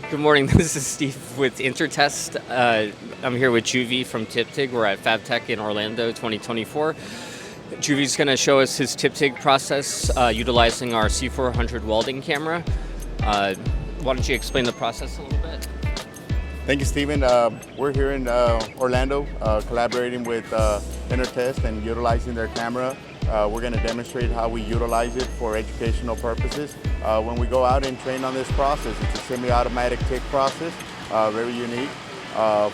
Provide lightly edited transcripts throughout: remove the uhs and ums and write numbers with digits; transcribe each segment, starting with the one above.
Good morning, this is Steve with InterTest. I'm here with Juvie from TipTig. We're at Fabtech in Orlando 2024. Juvie's going to show us his TipTig process utilizing our C400 welding camera. Why don't you explain the process a little bit? Thank you, Steven. We're here in Orlando collaborating with InterTest and utilizing their camera. We're going to demonstrate how we utilize it for educational purposes. When we go out and train on this process, it's a semi-automatic TIG process, very unique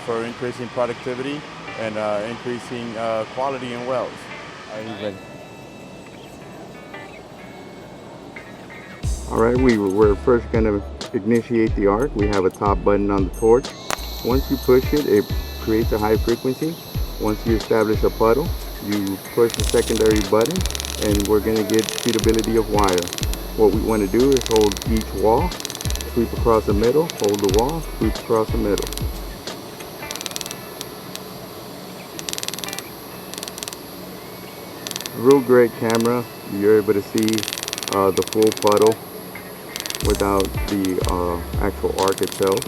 for increasing productivity and increasing quality in welds. All right, we're first going to initiate the arc. We have a top button on the torch. Once you push it, it creates a high frequency. Once you establish a puddle, you push the secondary button and we're going to get repeatability of wire. What we want to do is hold each wall, sweep across the middle, hold the wall, sweep across the middle. Real great camera. You're able to see the full puddle without the actual arc itself.